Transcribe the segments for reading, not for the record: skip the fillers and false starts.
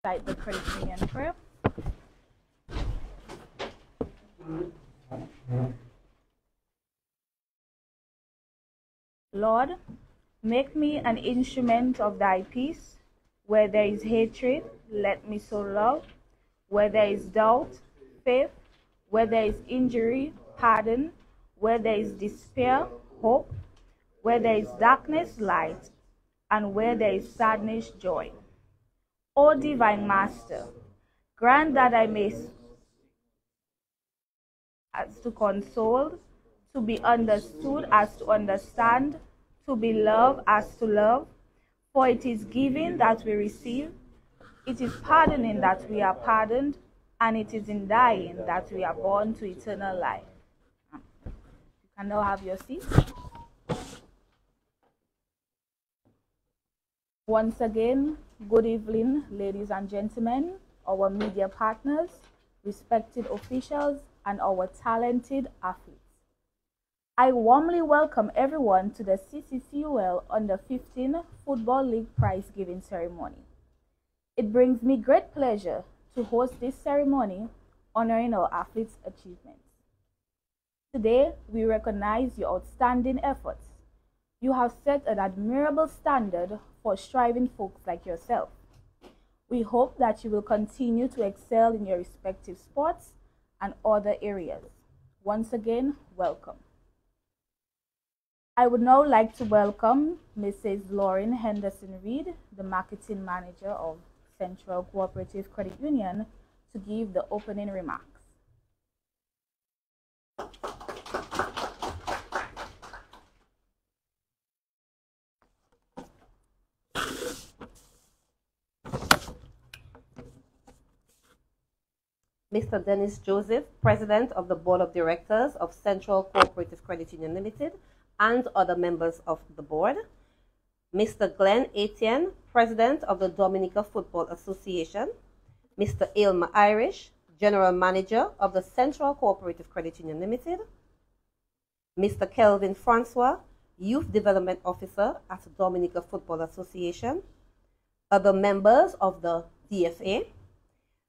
Like the credit union prayer. Lord, make me an instrument of thy peace. Where there is hatred, let me sow love. Where there is doubt, faith. Where there is injury, pardon. Where there is despair, hope. Where there is darkness, light. And where there is sadness, joy. O divine Master, grant that I may as to console, to be understood as to understand, to be loved as to love. For it is giving that we receive, it is pardoning that we are pardoned, and it is in dying that we are born to eternal life. You can now have your seat. Once again, good evening, ladies and gentlemen, our media partners, respected officials, and our talented athletes. I warmly welcome everyone to the CCCUL Under-15 Football League prize giving ceremony. It brings me great pleasure to host this ceremony honoring our athletes' achievements. Today, we recognize your outstanding efforts. You have set an admirable standard for striving folks like yourself. We hope that you will continue to excel in your respective sports and other areas. Once again, welcome. I would now like to welcome Mrs. Lauren Henderson-Reed, the Marketing Manager of Central Cooperative Credit Union, to give the opening remarks. Mr. Dennis Joseph, President of the Board of Directors of Central Cooperative Credit Union Limited, and other members of the board. Mr. Glenn Etienne, President of the Dominica Football Association. Mr. Aylmer Irish, General Manager of the Central Cooperative Credit Union Limited. Mr. Kelvin Francois, Youth Development Officer at Dominica Football Association. Other members of the DFA.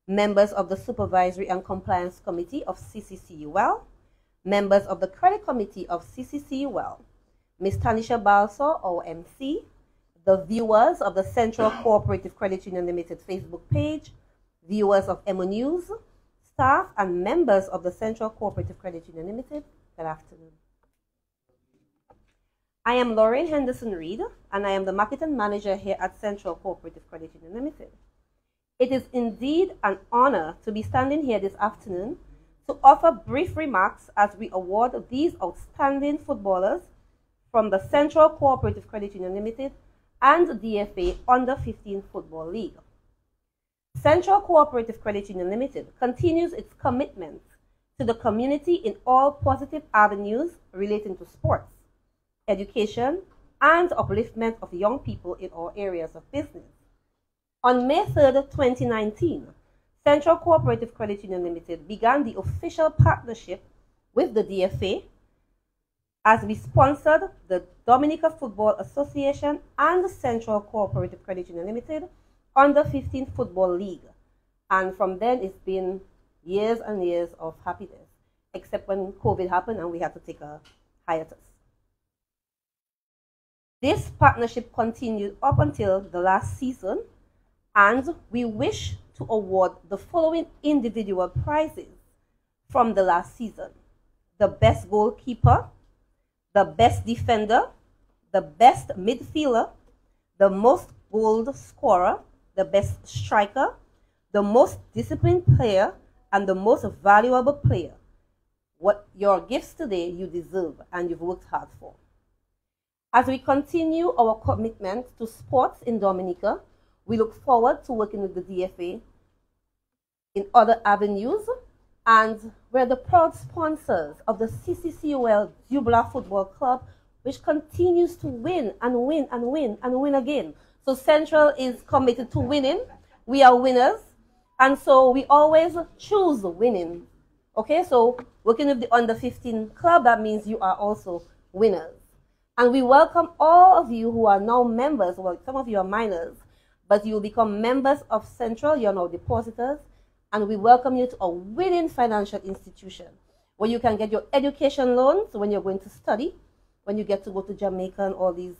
Members of the Supervisory and Compliance Committee of CCCUL, members of the Credit Committee of CCCUL, Ms. Tanisha Balso, our MC, the viewers of the Central Cooperative Credit Union Limited Facebook page, viewers of Emonews, staff and members of the Central Cooperative Credit Union Limited, good afternoon. I am Lauren Henderson-Reed, and I am the Marketing Manager here at Central Cooperative Credit Union Limited. It is indeed an honor to be standing here this afternoon to offer brief remarks as we award these outstanding footballers from the Central Cooperative Credit Union Limited and DFA Under-15 Football League. Central Cooperative Credit Union Limited continues its commitment to the community in all positive avenues relating to sports, education, and upliftment of young people in all areas of business. On May 3rd, 2019, Central Cooperative Credit Union Limited began the official partnership with the DFA as we sponsored the Dominica Football Association and the Central Cooperative Credit Union Limited Under-15 Football League. And from then, it's been years and years of happiness, except when COVID happened and we had to take a hiatus. This partnership continued up until the last season, and we wish to award the following individual prizes from the last season: the best goalkeeper, the best defender, the best midfielder, the most goal scorer, the best striker, the most disciplined player, and the most valuable player. What your gifts today you deserve and you've worked hard for. As we continue our commitment to sports in Dominica, we look forward to working with the DFA in other avenues, and we're the proud sponsors of the CCCUL Dubla Football Club, which continues to win and win and win and win again. So Central is committed to winning. We are winners, and so we always choose winning. Okay, so working with the Under-15 club, that means you are also winners. And we welcome all of you who are now members, well, some of you are minors, but you will become members of Central. You're now depositors, and we welcome you to a winning financial institution where you can get your education loans when you're going to study, when you get to go to Jamaica and all these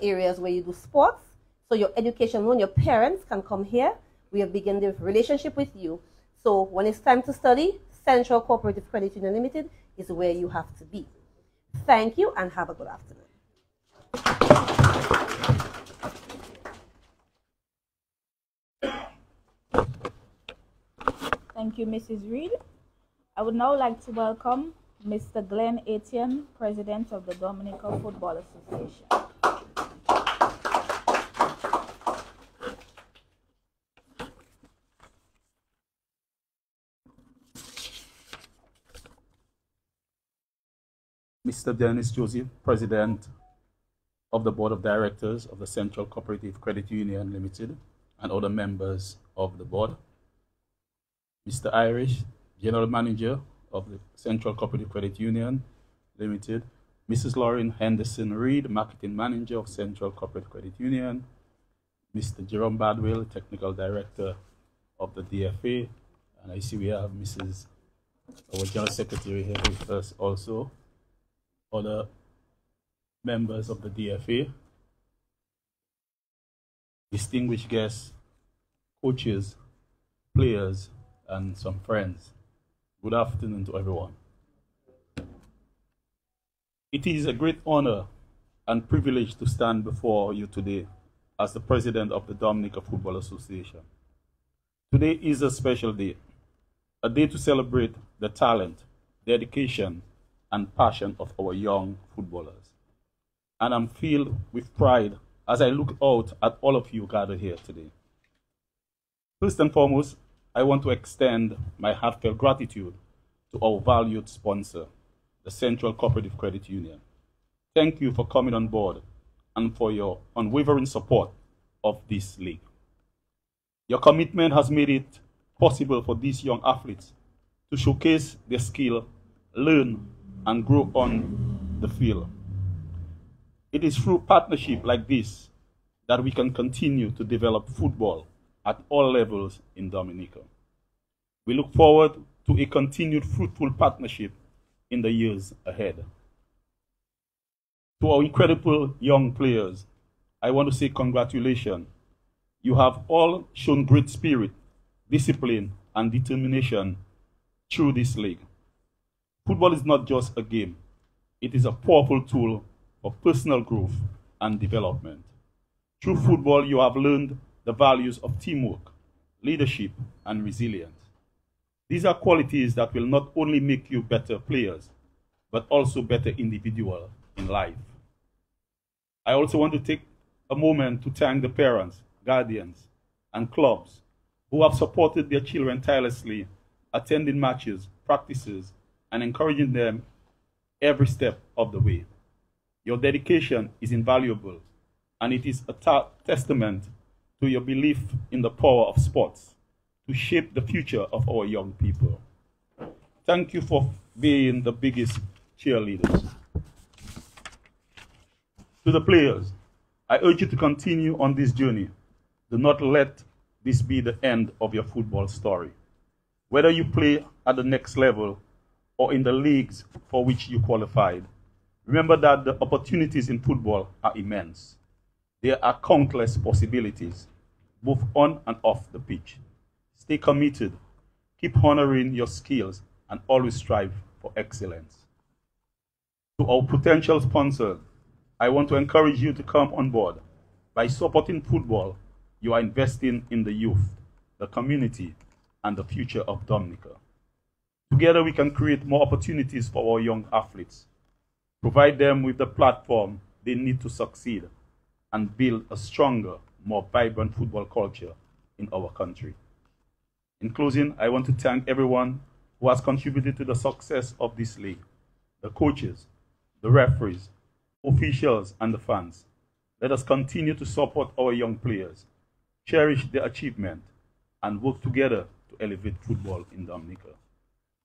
areas where you do sports. So your education loan, your parents can come here. We have begun the relationship with you. So when it's time to study, Central Cooperative Credit Union Limited is where you have to be. Thank you and have a good afternoon. Thank you, Mrs. Reed. I would now like to welcome Mr. Glenn Etienne, President of the Dominica Football Association. Mr. Dennis Joseph, President of the Board of Directors of the Central Cooperative Credit Union Limited and other members of the board. Mr. Irish, General Manager of the Central Cooperative Credit Union Limited. Mrs. Lauren Henderson Reed, Marketing Manager of Central Cooperative Credit Union. Mr. Jerome Badwell, Technical Director of the DFA. And I see we have Mrs. our General Secretary here with us also. Other members of the DFA, distinguished guests, coaches, players, and some friends. Good afternoon to everyone. It is a great honor and privilege to stand before you today as the President of the Dominica Football Association. Today is a special day, a day to celebrate the talent, dedication, and passion of our young footballers. And I'm filled with pride as I look out at all of you gathered here today. First and foremost, I want to extend my heartfelt gratitude to our valued sponsor, the Central Cooperative Credit Union. Thank you for coming on board and for your unwavering support of this league. Your commitment has made it possible for these young athletes to showcase their skill, learn, and grow on the field. It is through partnership like this that we can continue to develop football at all levels in Dominica. We look forward to a continued fruitful partnership in the years ahead. To our incredible young players, I want to say congratulations. You have all shown great spirit, discipline, and determination through this league. Football is not just a game. It is a powerful tool for personal growth and development. Through football, you have learned the values of teamwork, leadership, and resilience. These are qualities that will not only make you better players, but also better individuals in life. I also want to take a moment to thank the parents, guardians, and clubs who have supported their children tirelessly, attending matches, practices, and encouraging them every step of the way. Your dedication is invaluable, and it is a testament to your belief in the power of sports to shape the future of our young people. Thank you for being the biggest cheerleaders. To the players, I urge you to continue on this journey. Do not let this be the end of your football story. Whether you play at the next level or in the leagues for which you qualified, remember that the opportunities in football are immense. There are countless possibilities, both on and off the pitch. Stay committed, keep honoring your skills, and always strive for excellence. To our potential sponsors, I want to encourage you to come on board. By supporting football, you are investing in the youth, the community, and the future of Dominica. Together, we can create more opportunities for our young athletes, provide them with the platform they need to succeed, and build a stronger, more vibrant football culture in our country. In closing, I want to thank everyone who has contributed to the success of this league, the coaches, the referees, officials, and the fans. Let us continue to support our young players, cherish their achievement, and work together to elevate football in Dominica.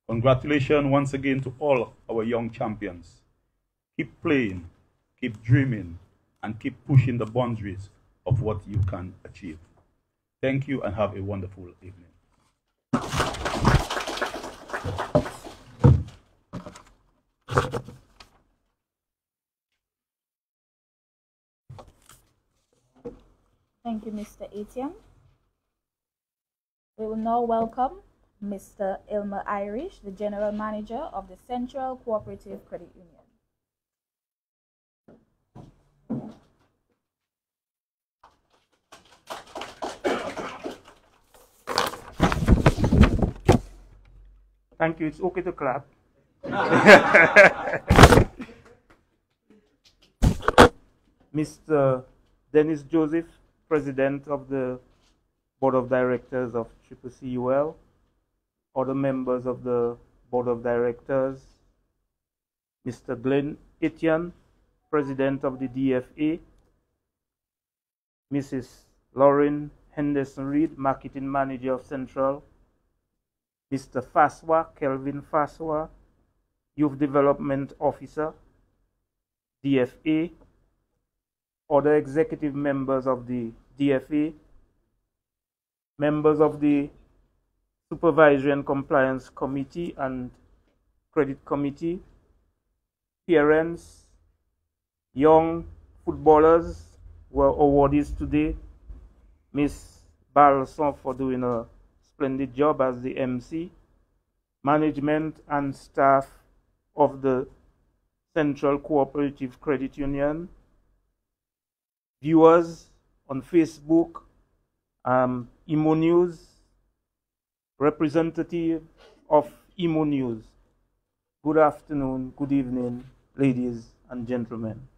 Congratulations once again to all our young champions. Keep playing, keep dreaming, and keep pushing the boundaries of what you can achieve. Thank you and have a wonderful evening. Thank you, Mr. Etienne. We will now welcome Mr. Ilmer Irish, the General Manager of the Central Cooperative Credit Union. Thank you. It's okay to clap. Mr. Dennis Joseph, President of the Board of Directors of CCCUL, other members of the Board of Directors, Mr. Glenn Etienne, President of the DFA, Mrs. Lauren Henderson-Reed, Marketing Manager of Central, Mr. Faswa, Kelvin Faswa, Youth Development Officer, DFA, other executive members of the DFA, members of the Supervisory and Compliance Committee and Credit Committee, parents, young footballers who are awardees today, Miss Balson for doing a splendid job as the MC, management and staff of the Central Cooperative Credit Union, viewers on Facebook, Emonews, representative of Emonews. Good afternoon, good evening, ladies and gentlemen.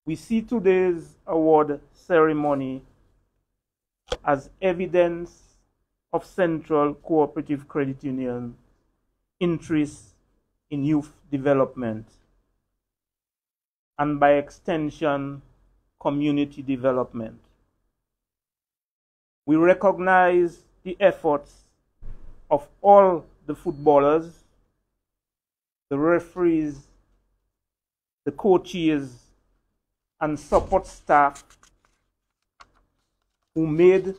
We see today's award ceremony as evidence of Central Cooperative Credit Union interest in youth development and by extension, community development. We recognize the efforts of all the footballers, the referees, the coaches, and support staff who made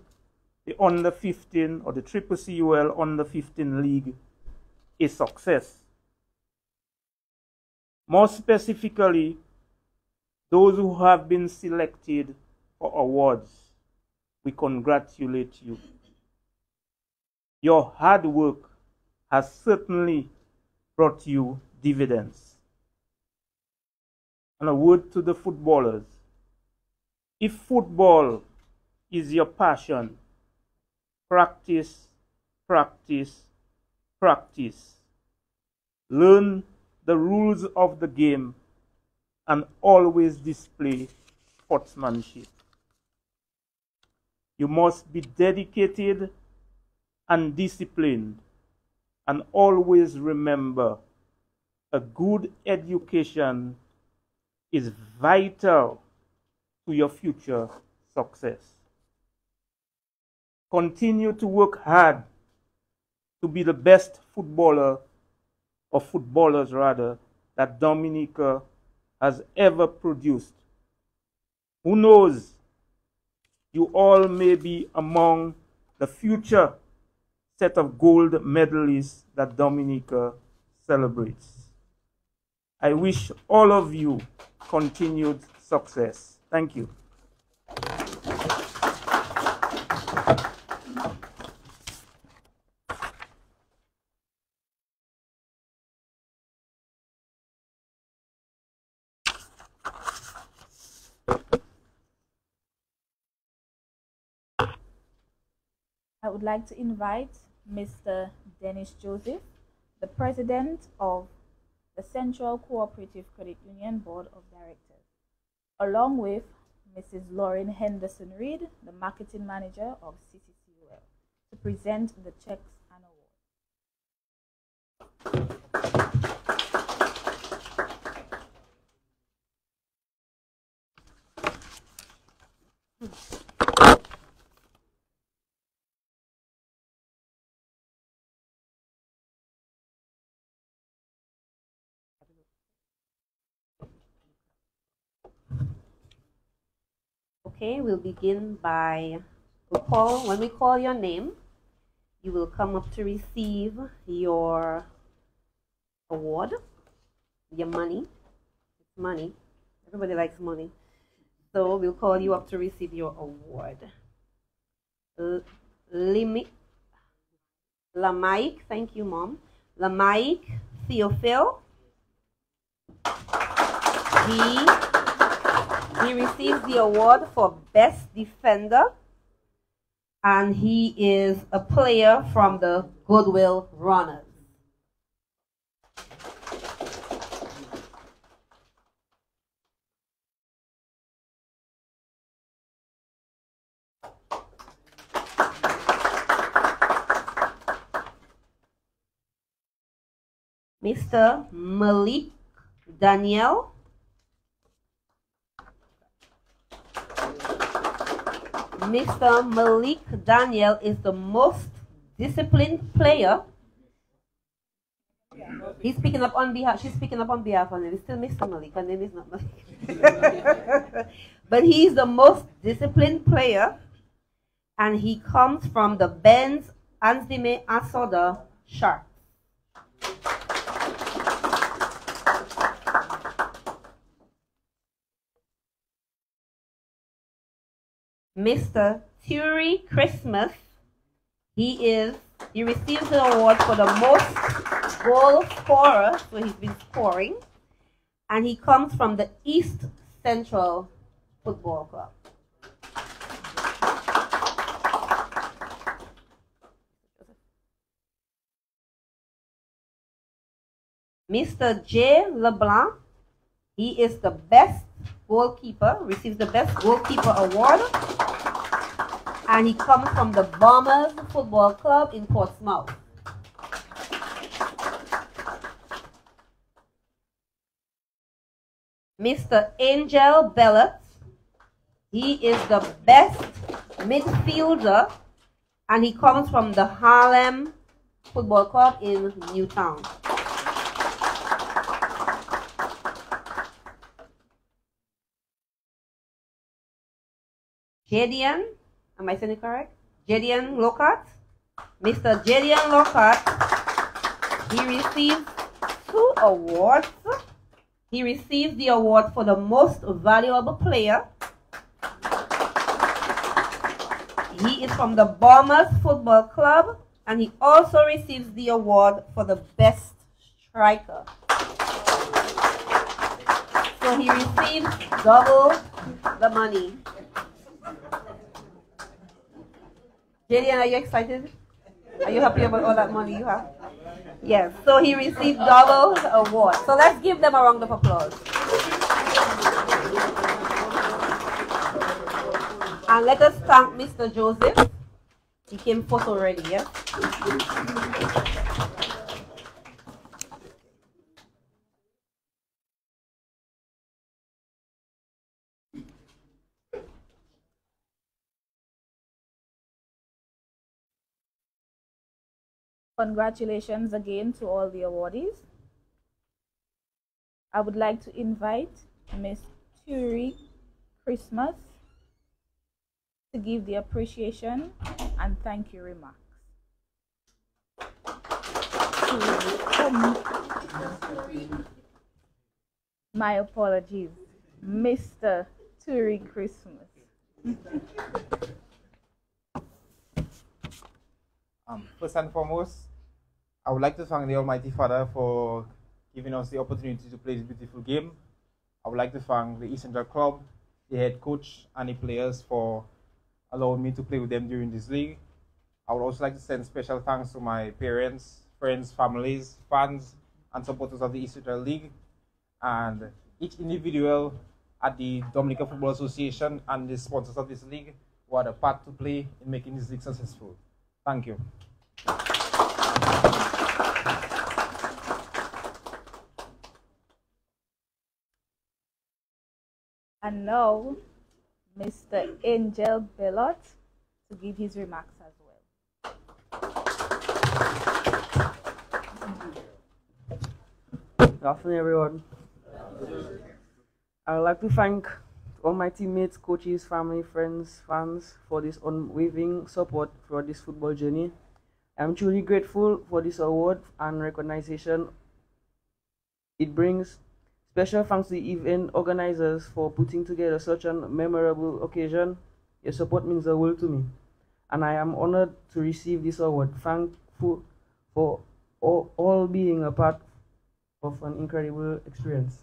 the under 15 or the CCCUL under 15 league a success. More specifically, those who have been selected for awards, we congratulate you. Your hard work has certainly brought you dividends. And a word to the footballers. If football is your passion, practice, practice, practice. Learn the rules of the game and always display sportsmanship. You must be dedicated and disciplined, and always remember a good education is vital to your future success. Continue to work hard to be the best footballer, or footballers rather, that Dominica has ever produced. Who knows, you all may be among the future set of gold medalists that Dominica celebrates. I wish all of you continued success. Thank you. I would like to invite Mr. Dennis Joseph, the President of the Central Cooperative Credit Union Board of Directors, along with Mrs. Lauren Henderson-Reed, the Marketing Manager of CCCUL, to present the checks and awards. Okay, we'll begin by, when we call your name, you will come up to receive your award, your money. It's money. Everybody likes money. So we'll call you up to receive your award. Lamaik, thank you, Mom. Lamaik Theophil. He received the award for Best Defender, and he is a player from the Goodwill Runners. Mr. Malik Daniel. Mr. Malik Daniel is the most disciplined player. He's picking up on behalf, she's picking up on behalf of him. It's still Mr. Malik, her name is not Malik. But he's the most disciplined player, and he comes from the Benz Anzime Asoda Sharks. Mr. Thury Christmas, he receives the award for the most goal scorer, so he's been scoring, and he comes from the East Central Football Club. Mr. J. LeBlanc, he is the best goalkeeper, receives the best goalkeeper award, and he comes from the Bombers Football Club in Portsmouth. Mr. Angel Bellet, he is the best midfielder, and he comes from the Harlem Football Club in Newtown. Jadian, am I saying it correct? Jadian Lockhart. Mr. Jadian Lockhart, he received 2 awards. He received the award for the most valuable player. He is from the Bombers Football Club, and he also receives the award for the best striker. So he received double the money. Jadian, are you excited? Are you happy about all that money you have? Yes, so he received double award. So let's give them a round of applause. And let us thank Mr. Joseph. He came photo ready, yeah? Congratulations again to all the awardees. I would like to invite Ms. Thury Christmas to give the appreciation and thank you remarks. My apologies, Mr. Thury Christmas. First and foremost, I would like to thank the Almighty Father for giving us the opportunity to play this beautiful game. I would like to thank the East Central Club, the head coach, and the players for allowing me to play with them during this league. I would also like to send special thanks to my parents, friends, families, fans, and supporters of the East Central League, and each individual at the Dominica Football Association and the sponsors of this league who had a part to play in making this league successful. Thank you. And now, Mr. Angel Bellot to give his remarks as well. Good afternoon, everyone. I would like to thank all my teammates, coaches, family, friends, fans for this unwavering support for this football journey. I'm truly grateful for this award and recognition it brings. Special thanks to the event organizers for putting together such a memorable occasion. Your support means the world to me, and I am honored to receive this award. Thankful for all being a part of an incredible experience.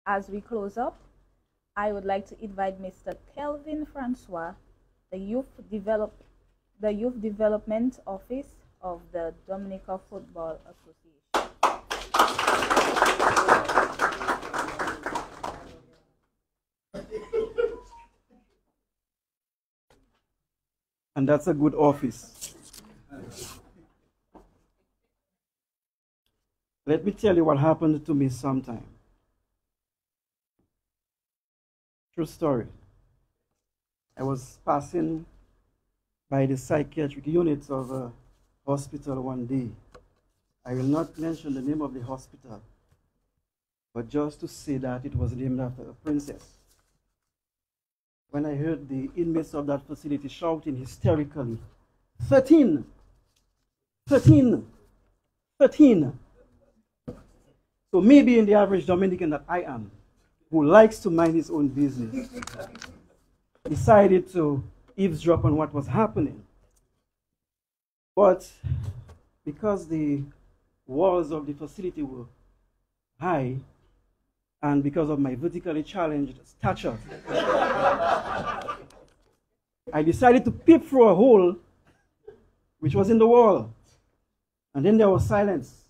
As we close up, I would like to invite Mr. Kelvin Francois, the Youth Development Office of the Dominica Football Association. And that's a good office. Let me tell you what happened to me sometime. True story. I was passing by the psychiatric units of a hospital one day. I will not mention the name of the hospital, but just to say that it was named after a princess. When I heard the inmates of that facility shouting hysterically, 13, 13, 13. So maybe in the average Dominican that I am, who likes to mind his own business, decided to eavesdrop on what was happening. But because the walls of the facility were high, and because of my vertically challenged stature, I decided to peep through a hole which was in the wall. And then there was silence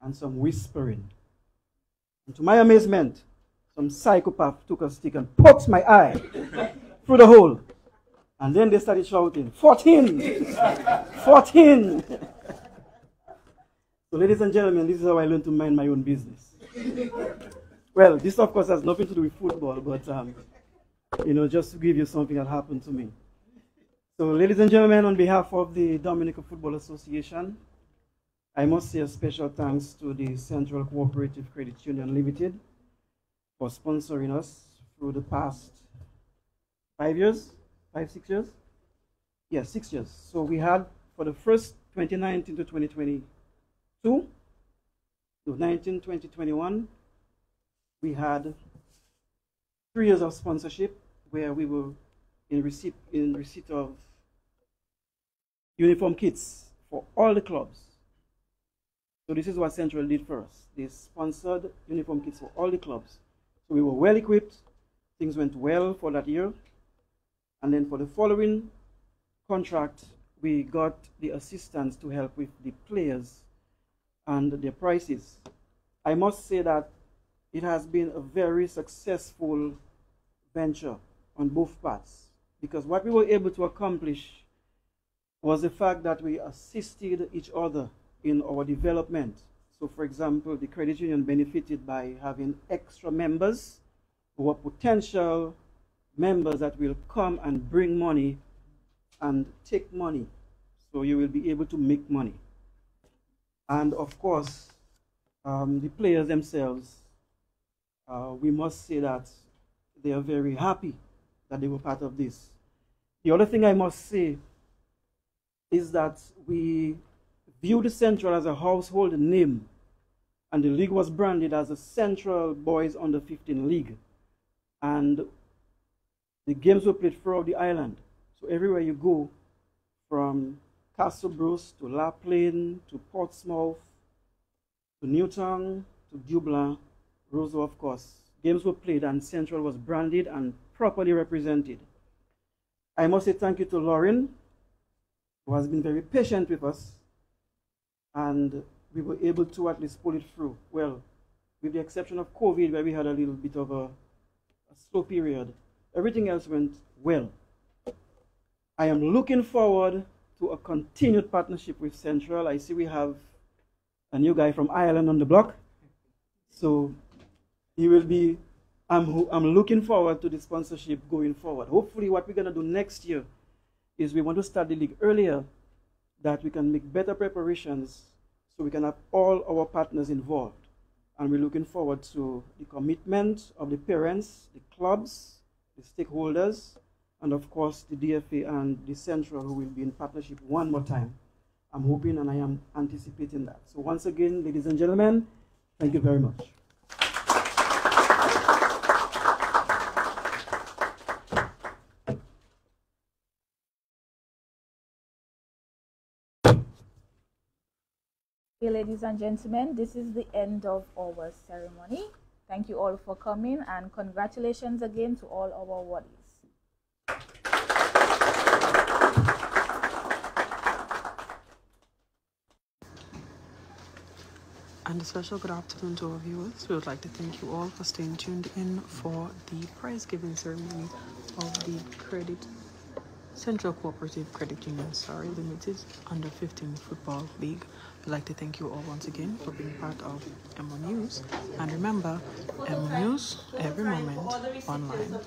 and some whispering. And to my amazement, some psychopath took a stick and poked my eye through the hole. And then they started shouting, 14! 14! So ladies and gentlemen, this is how I learned to mind my own business. Well, this of course has nothing to do with football, but just to give you something that happened to me. So ladies and gentlemen, on behalf of the Dominica Football Association, I must say a special thanks to the Central Co-operative Credit Union Limited for sponsoring us through the past 5 years, 6 years? Yes, 6 years. So we had for the first 2019 to 2022, to 19, 20, 21, we had 3 years of sponsorship where we were in receipt of uniform kits for all the clubs. So this is what Central did for us. They sponsored uniform kits for all the clubs. So we were well equipped. Things went well for that year. And then for the following contract, we got the assistance to help with the players and their prices. I must say that it has been a very successful venture on both parts, because what we were able to accomplish was the fact that we assisted each other in our development. So for example, the credit union benefited by having extra members who are potential members that will come and bring money and take money. So you will be able to make money. And of course, the players themselves, we must say that they are very happy that they were part of this. The other thing I must say is that we view the Central as a household name, and the league was branded as a Central Boys Under 15 League. And the games were played throughout the island. So everywhere you go, from Castle Bruce to La Plaine to Portsmouth to Newtown to Dublin, Roseau, of course, games were played and Central was branded and properly represented. I must say thank you to Lauren, who has been very patient with us, and we were able to at least pull it through. Well, with the exception of COVID, where we had a little bit of a slow period, everything else went well. I am looking forward to a continued partnership with Central. I see we have a new guy from Ireland on the block, so he will be, I'm looking forward to the sponsorship going forward. Hopefully what we're going to do next year is we want to start the league earlier that we can make better preparations so we can have all our partners involved. And we're looking forward to the commitment of the parents, the clubs, the stakeholders, and of course the DFA and the Central, who will be in partnership one more time. I'm hoping and I am anticipating that. So once again, ladies and gentlemen, thank you very much. Okay, ladies and gentlemen, this is the end of our ceremony. Thank you all for coming, and congratulations again to all our awardees. And a special good afternoon to our viewers. We would like to thank you all for staying tuned in for the prize giving ceremony of the Central Co-operative Credit Union Limited Under 15 Football League. We'd like to thank you all once again for being part of Emonews. And remember, Emonews every moment online.